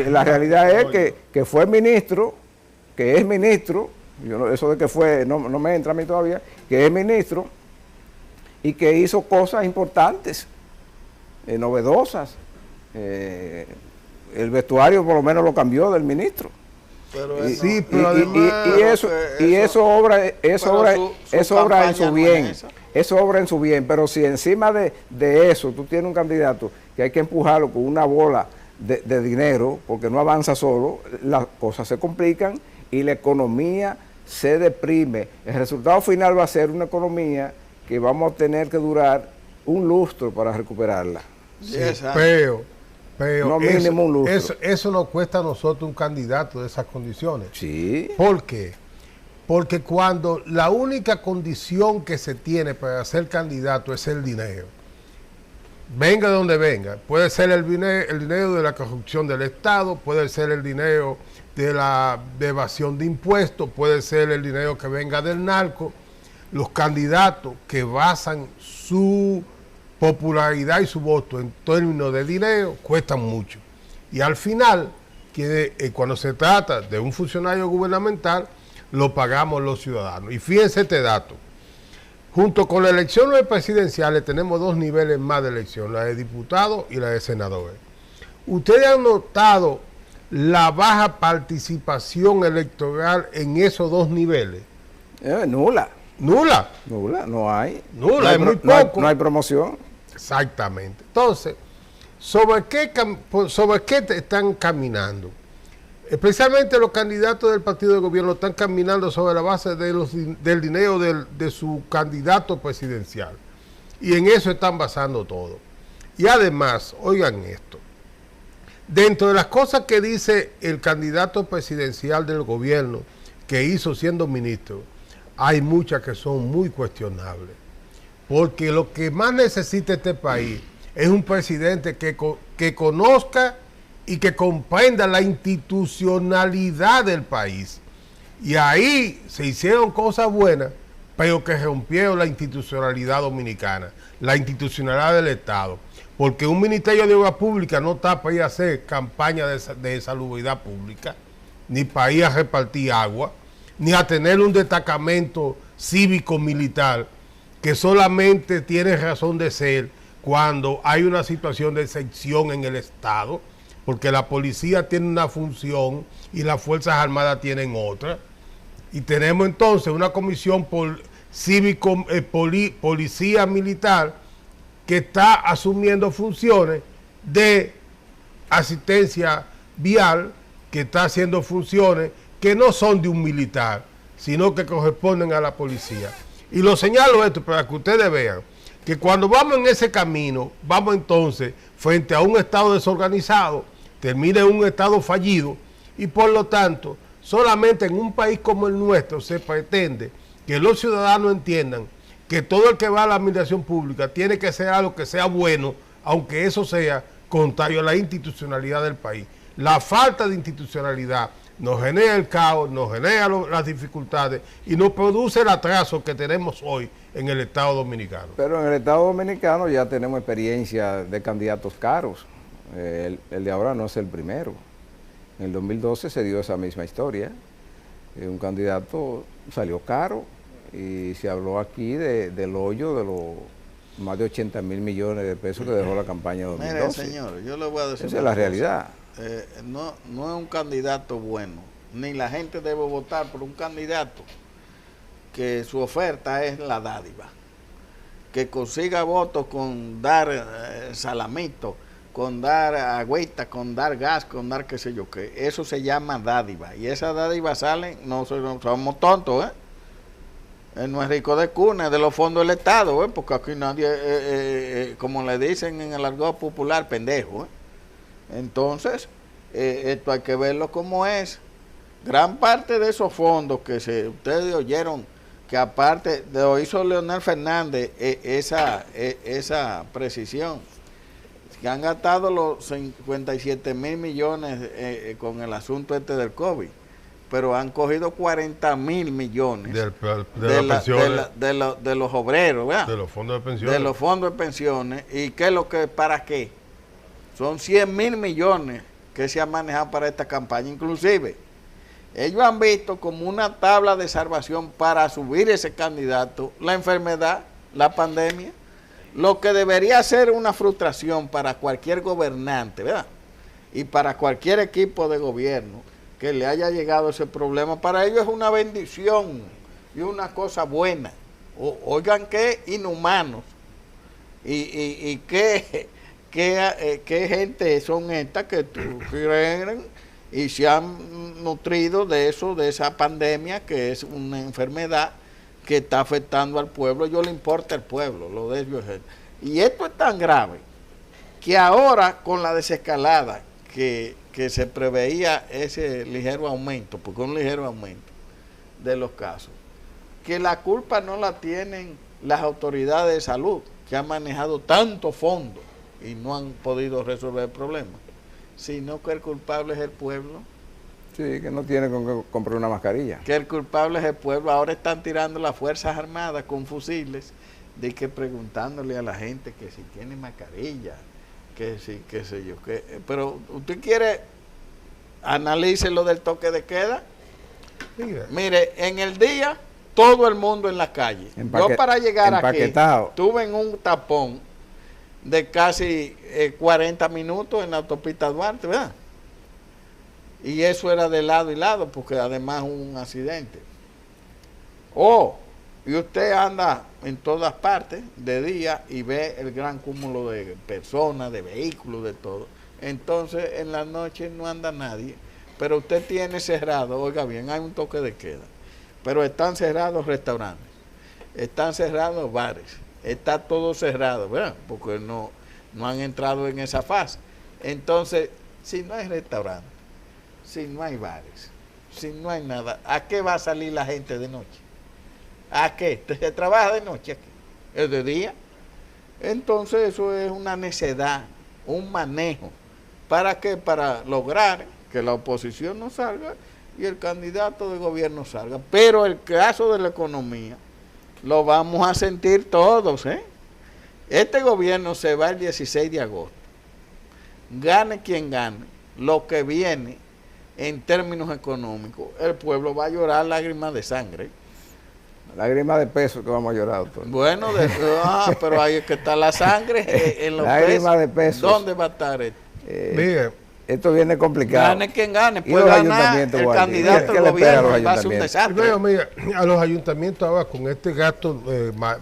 La realidad es que fue ministro, que es ministro, eso de que fue, no me entra a mí todavía, que es ministro y que hizo cosas importantes, novedosas. El vestuario por lo menos lo cambió del ministro. Pero eso obra en su bien. Eso obra en su bien. Pero si encima de eso tú tienes un candidato que hay que empujarlo con una bola de dinero, porque no avanza solo, las cosas se complican y la economía se deprime. El resultado final va a ser una economía que vamos a tener que durar un lustro para recuperarla. Sí, pero no mínimo un lustro. Eso nos cuesta a nosotros un candidato de esas condiciones. Sí. ¿Por qué? Porque cuando la única condición que se tiene para ser candidato es el dinero, venga de donde venga, puede ser el dinero de la corrupción del Estado, puede ser el dinero de la evasión de impuestos, puede ser el dinero que venga del narco, los candidatos que basan su popularidad y su voto en términos de dinero cuestan mucho. Y al final, cuando se trata de un funcionario gubernamental, lo pagamos los ciudadanos. Y fíjense este dato. Junto con las elecciones presidenciales tenemos dos niveles más de elección, la de diputados y la de senadores. ¿Ustedes han notado la baja participación electoral en esos dos niveles? Nula. ¿Nula? Nula, no hay. Nula, es muy poco. No hay promoción. Exactamente. Entonces, ¿sobre qué están caminando? Especialmente los candidatos del partido de gobierno están caminando sobre la base del dinero de su candidato presidencial. Y en eso están basando todo. Y además, oigan esto, dentro de las cosas que dice el candidato presidencial del gobierno que hizo siendo ministro, hay muchas que son muy cuestionables. Porque lo que más necesita este país es un presidente que conozca y que comprenda la institucionalidad del país. Y ahí se hicieron cosas buenas, pero que rompieron la institucionalidad dominicana, la institucionalidad del Estado. Porque un Ministerio de Obras Públicas no está para ir a hacer campaña de salubridad pública, ni para ir a repartir agua, ni a tener un destacamento cívico-militar que solamente tiene razón de ser cuando hay una situación de excepción en el Estado, porque la policía tiene una función y las Fuerzas Armadas tienen otra. Y tenemos entonces una comisión policía militar que está asumiendo funciones de asistencia vial, que está haciendo funciones que no son de un militar, sino que corresponden a la policía. Y lo señalo esto para que ustedes vean que cuando vamos en ese camino, vamos entonces frente a un Estado desorganizado, termina en un Estado fallido, y por lo tanto, solamente en un país como el nuestro se pretende que los ciudadanos entiendan que todo el que va a la administración pública tiene que ser algo que sea bueno, aunque eso sea contrario a la institucionalidad del país. La falta de institucionalidad nos genera el caos, nos genera las dificultades y nos produce el atraso que tenemos hoy en el Estado Dominicano. Pero en el Estado Dominicano ya tenemos experiencia de candidatos caros. El de ahora no es el primero. En el 2012 se dio esa misma historia. Un candidato salió caro y se habló aquí del hoyo de los más de 80 mil millones de pesos que dejó la campaña de 2012. Mire, señor, yo le voy a decir esa es la realidad. No es un candidato bueno, ni la gente debe votar por un candidato que su oferta es la dádiva, que consiga votos con dar salamito, con dar agüita, con dar gas, con dar qué sé yo qué. Eso se llama dádiva, y esas dádivas salen, no somos tontos, no es rico de cuna, es de los fondos del Estado, porque aquí nadie, como le dicen en el argot popular, pendejo. Entonces, esto hay que verlo como es. Gran parte de esos fondos que ustedes oyeron, que aparte de lo hizo Leonel Fernández, esa precisión, que han gastado los 57 mil millones con el asunto del COVID, pero han cogido 40 mil millones de los obreros, ¿verdad? De los fondos de pensiones. De los fondos de pensiones. ¿Y qué es lo que, para qué? Son 100 mil millones que se han manejado para esta campaña. Inclusive, ellos han visto como una tabla de salvación para subir ese candidato la enfermedad, la pandemia, lo que debería ser una frustración para cualquier gobernante, ¿verdad? Y para cualquier equipo de gobierno que le haya llegado ese problema. Para ellos es una bendición y una cosa buena. Oigan qué inhumanos y qué gente son estas que creen y se han nutrido de eso, de esa pandemia, que es una enfermedad que está afectando al pueblo. Yo le importa el pueblo, lo de ellos es. Y esto es tan grave que ahora, con la desescalada que se preveía ese ligero aumento, porque un ligero aumento de los casos, que la culpa no la tienen las autoridades de salud, que han manejado tanto fondo y no han podido resolver el problema, sino que el culpable es el pueblo. Sí, que no tiene con qué comprar una mascarilla. Que el culpable es el pueblo. Ahora están tirando las Fuerzas Armadas con fusiles, de que preguntándole a la gente que si tiene mascarilla, que si, qué sé yo, que, pero usted quiere, analice lo del toque de queda. Mire, en el día, todo el mundo en la calle. Yo para llegar aquí, estuve en un tapón de casi 40 minutos en la autopista Duarte, ¿verdad? Y eso era de lado y lado, porque además hubo un accidente. Y usted anda en todas partes de día y ve el gran cúmulo de personas, de vehículos, de todo. Entonces en la noche no anda nadie, pero usted tiene cerrado, oiga bien, hay un toque de queda, pero están cerrados restaurantes, están cerrados bares, está todo cerrado, ¿verdad? Porque no han entrado en esa fase. Entonces, si no hay restaurantes, si no hay bares, si no hay nada, ¿a qué va a salir la gente de noche? ¿A qué? ¿Se trabaja de noche aquí? ¿Es de día? Entonces eso es una necedad, un manejo. ¿Para qué? Para lograr que la oposición no salga y el candidato de gobierno salga. Pero el caso de la economía lo vamos a sentir todos, ¿eh? Este gobierno se va el 16 de agosto. Gane quien gane, lo que viene en términos económicos, el pueblo va a llorar lágrimas de sangre. Lágrimas de peso que vamos a llorar, doctor. Bueno, pero ahí es que está la sangre en los lágrimas de peso. ¿Dónde va a estar esto? Esto viene complicado. Gane quien gane, puede ganar el candidato del gobierno, va a ser un desastre. Mira, a los ayuntamientos ahora con este gasto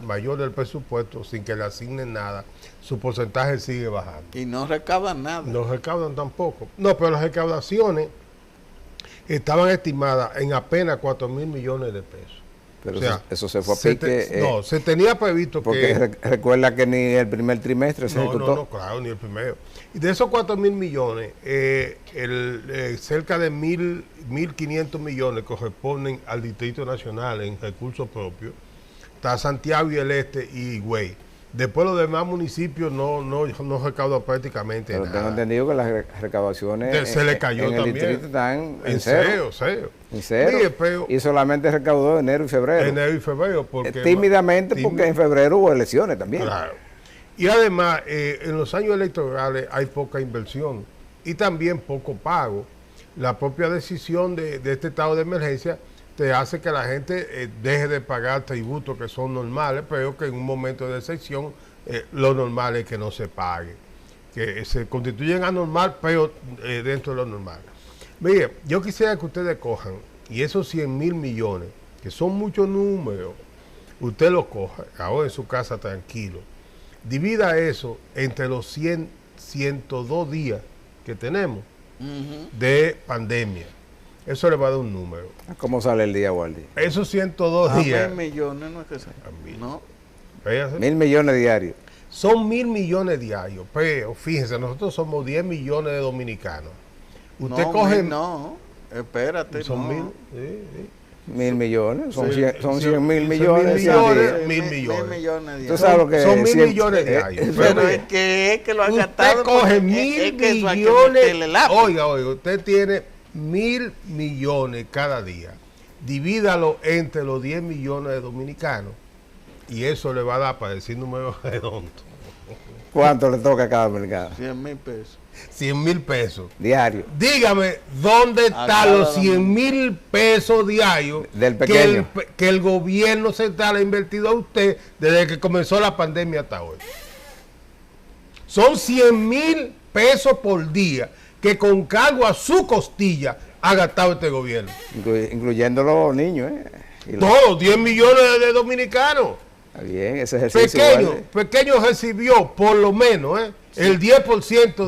mayor del presupuesto, sin que le asignen nada, su porcentaje sigue bajando. Y no recaudan nada. No recaudan tampoco. No, pero las recaudaciones estaban estimadas en apenas 4 mil millones de pesos. Pero o sea, eso se fue a pique. No, se tenía previsto porque recuerda que ni el primer trimestre se ejecutó. No, claro, ni el primero. Y de esos 4 mil millones, cerca de 1.500 millones corresponden al Distrito Nacional en recursos propios. Está Santiago y el Este y Higüey. Después los demás municipios no recaudan prácticamente Pero nada. tengo entendido que las recaudaciones Se le cayó en el también. distrito están En cero. cero. En cero. Mire, pero- y solamente recaudó enero y febrero. Enero y febrero. Porque Tímidamente, porque en febrero hubo elecciones también. Claro. Y además, en los años electorales hay poca inversión y también poco pago. La propia decisión de este estado de emergencia te hace que la gente deje de pagar tributos que son normales, pero que en un momento de excepción lo normal es que no se pague, que se constituyen anormal, pero dentro de lo normal. Mire, yo quisiera que ustedes cojan, y esos 100,000 millones, que son muchos números, usted los coja, ahora en su casa tranquilo, divida eso entre los 102 días que tenemos de pandemia. Eso le va a dar un número. ¿Cómo sale el día, Waldi? Esos 102 días. 1.000 millones, no es que sea. No. Véase. 1.000 millones diarios. Son 1.000 millones diarios. Pero fíjense, nosotros somos 10 millones de dominicanos. Usted No, coge. no, espérate. Son no. 1.000. Sí. 1.000 millones. Son Sí, 100 mil sí, millones. 1.000 millones. 1.000 millones. 1.000 millones Tú diarios. sabes lo que Son 1.000 100 millones diarios. Pero es que lo han gastado. Usted coge porque 1.000 es que eso hay que millones. meterle lápiz. Oiga, usted tiene 1.000 millones cada día. Divídalo entre los 10 millones de dominicanos y eso le va a dar, para decir números redondos, ¿Cuánto le toca a cada mercado? 100,000 pesos. 100,000 pesos. Diario. Dígame, ¿dónde están los 100,000 pesos diarios Del pequeño. que el gobierno central ha invertido a usted desde que comenzó la pandemia hasta hoy? Son 100,000 pesos por día que con cargo a su costilla ha gastado este gobierno. Incluyendo los niños, Y Todos, 10 millones de dominicanos. Está bien, ese ejercicio. Pequeño recibió por lo menos el 10%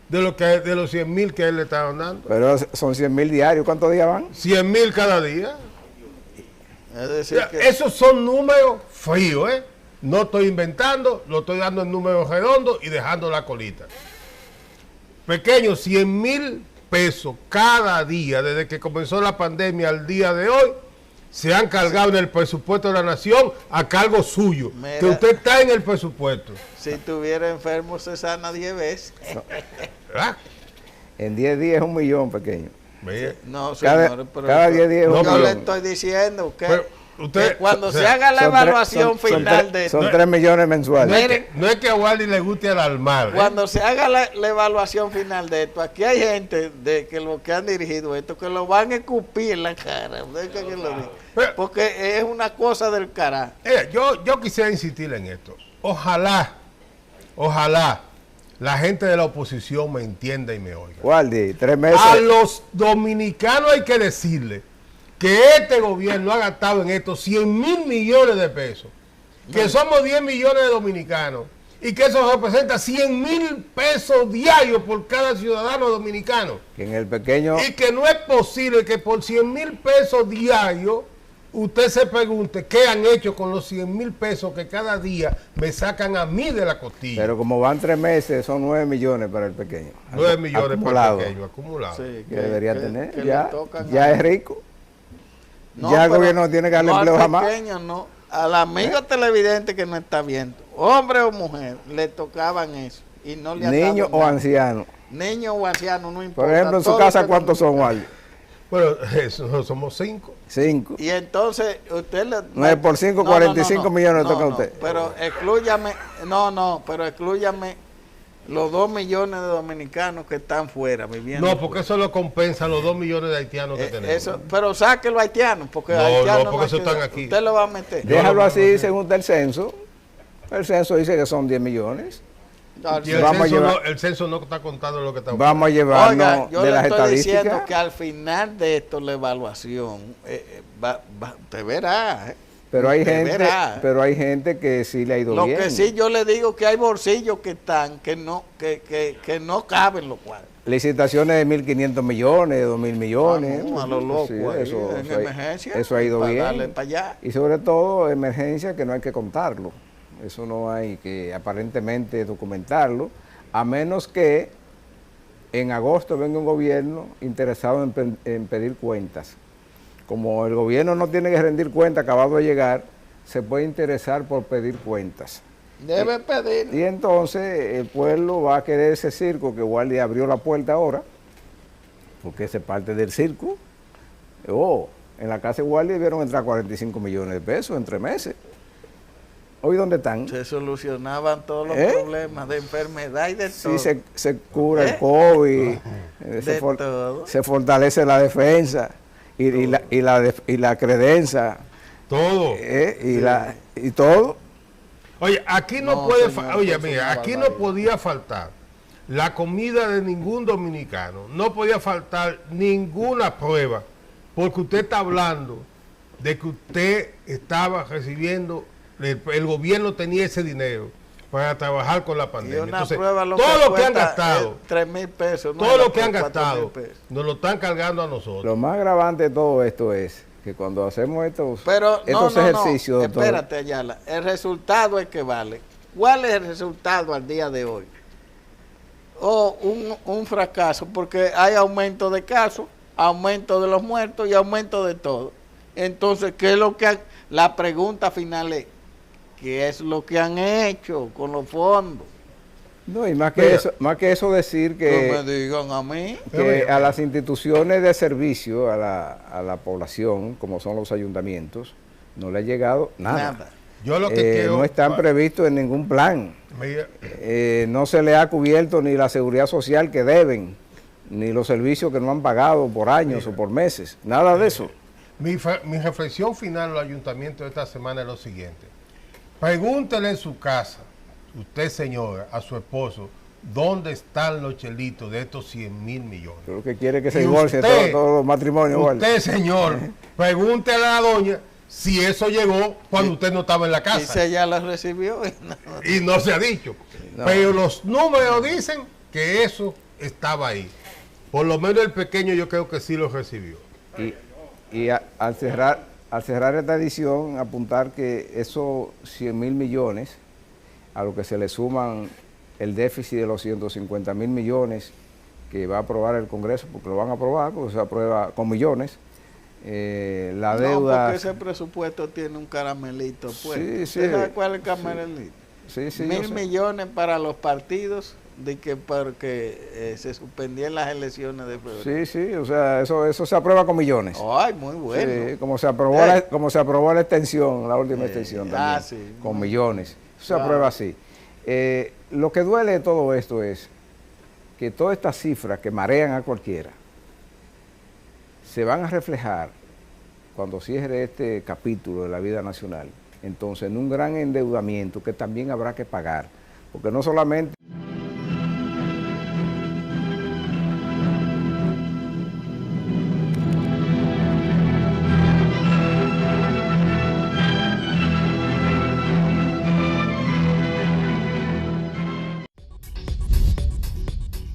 de los 100,000 que él le estaban dando. Pero son 100,000 diarios. ¿Cuántos días van? 100,000 cada día. Es decir, que Esos son números fríos, No estoy inventando, lo estoy dando en números redondos y dejando la colita. Pequeño, 100,000 pesos cada día, desde que comenzó la pandemia al día de hoy, se han cargado en el presupuesto de la nación a cargo suyo. Mira, que usted está en el presupuesto. si estuviera enfermo se sana 10 veces. ¿Verdad? En 10 días es 1 millón, pequeño. No, Cada- señores, pero cada 10 días es yo un le millón. estoy diciendo que, usted- que cuando o sea, se haga la Son tres- evaluación son final tres- de Son esto, 3 millones mensuales. Miren, No es que a Wally le guste alarmar. cuando se haga la evaluación final de esto, aquí hay gente de que lo que han dirigido esto que lo van a escupir en la cara. Deja que lo diga. Porque es una cosa del carajo. Yo quisiera insistir en esto. Ojalá la gente de la oposición me entienda y me oiga. Waldi, 3 meses. A los dominicanos hay que decirle que este gobierno ha gastado en esto 100,000 millones de pesos, que somos 10 millones de dominicanos y que eso representa 100,000 pesos diarios por cada ciudadano dominicano. Que en el pequeño. Y que no es posible que por 100,000 pesos diarios usted se pregunte qué han hecho con los 100,000 pesos que cada día me sacan a mí de la costilla. Pero como van 3 meses, son 9 millones para el pequeño. 9 millones acumulado, por pequeño, acumulado. Sí, que debería tener. que Ya, le tocan ya a- es rico. No, Ya el pero gobierno no tiene que darle no empleo al jamás. pequeño, no. Al amigo televidente que no está viendo, hombre o mujer, le tocaban eso. Y no le han Niño dado o nada. anciano. Niño o anciano, no importa. Por ejemplo, en su todo casa, que ¿cuántos son, dominicano. Waldi? Bueno, eso, somos 5. 5. Y entonces, usted le... 9 por 5, 45 millones le toca a usted. Pero exclúyame, pero exclúyame los 2 millones de dominicanos que están fuera viviendo. No, porque eso lo compensa los 2 millones de haitianos que tenemos. Eso, pero saque los haitianos, porque No, haitianos no, porque hay esos que- están aquí. Usted lo va a meter. Déjalo así según el censo. El censo dice que son 10 millones. Y el Vamos a censo, llevar- el censo no está contando lo que está Vamos a llevarnos Oiga, yo de le las estoy diciendo estadísticas. que al final de esto la evaluación te verá. Pero hay te gente, verá. pero hay gente que sí le ha ido Lo bien. que sí yo le digo que hay bolsillos que están que no caben los cuadros. Licitaciones de 1.500 millones, de 2.000 millones. Vamos a lo loco Sí, ahí, eso, en eso ha- emergencia, eso ha ido para bien. darle para allá. Y sobre todo emergencia que no hay que contarlo. Eso no hay que aparentemente documentarlo, a menos que en agosto venga un gobierno interesado en pedir cuentas. Como el gobierno no tiene que rendir cuentas acabado de llegar, se puede interesar por pedir cuentas. Debe pedir. Y entonces el pueblo va a querer ese circo que Guardia abrió la puerta ahora, porque ese es parte del circo. En la casa de Guardia debieron entrar 45 millones de pesos en 3 meses. ¿Hoy dónde están? Se solucionaban todos los problemas de enfermedad y de todo. Sí, se cura el COVID, se fortalece la defensa y la credencia. Todo. Y todo. Oye, aquí no puede aquí no podía faltar la comida de ningún dominicano, no podía faltar ninguna prueba, porque usted está hablando de que usted estaba recibiendo, el gobierno tenía ese dinero para trabajar con la pandemia. Entonces, todo lo que han gastado, 3,000 pesos. Todo lo que han gastado, nos lo están cargando a nosotros. Lo más agravante de todo esto es que cuando hacemos estos ejercicios... No, espérate, Ayala, el resultado es que vale. ¿Cuál es el resultado al día de hoy? Un fracaso, porque hay aumento de casos, aumento de los muertos y aumento de todo. Entonces, ¿qué es lo que la pregunta final es, ¿qué es lo que han hecho con los fondos? No, y más que eso decir que, no me digan a mí, que a las instituciones de servicio, a la población, como son los ayuntamientos, no le ha llegado nada. Yo lo que no están previstos en ningún plan. No se le ha cubierto ni la seguridad social que deben, ni los servicios que no han pagado por años o por meses. Nada de eso. Mi reflexión final al ayuntamiento de esta semana es lo siguiente. Pregúntele en su casa, usted señora, a su esposo, ¿dónde están los chelitos de estos 100,000 millones? Creo que quiere que se divorcien todos los matrimonios. Usted, señor, pregúntele a la doña si eso llegó cuando usted no estaba en la casa. Dice, ella lo recibió. Y no se ha dicho. No. Pero los números dicen que eso estaba ahí. Por lo menos el pequeño yo creo que sí lo recibió. Y al cerrar esta edición, apuntar que esos 100,000 millones, a lo que se le suman el déficit de los 150,000 millones que va a aprobar el Congreso, porque lo van a aprobar, porque se aprueba con millones, la deuda... No, porque ese presupuesto tiene un caramelito, pues. Sí. ¿Sabe cuál es el caramelito? Sí, 1,000 millones para los partidos, de que porque se suspendían las elecciones de febrero. Sí, o sea, eso se aprueba con millones. Ay, muy bueno. Sí, como se aprobó la extensión, la última extensión también, con millones. Eso se aprueba así. Lo que duele de todo esto es que todas estas cifras que marean a cualquiera se van a reflejar cuando cierre este capítulo de la vida nacional, entonces en un gran endeudamiento que también habrá que pagar, porque no solamente...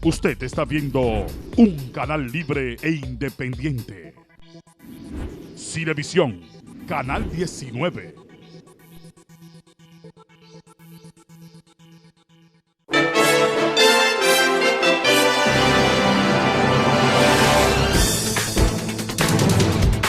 Usted está viendo un canal libre e independiente. Cinevisión, Canal 19.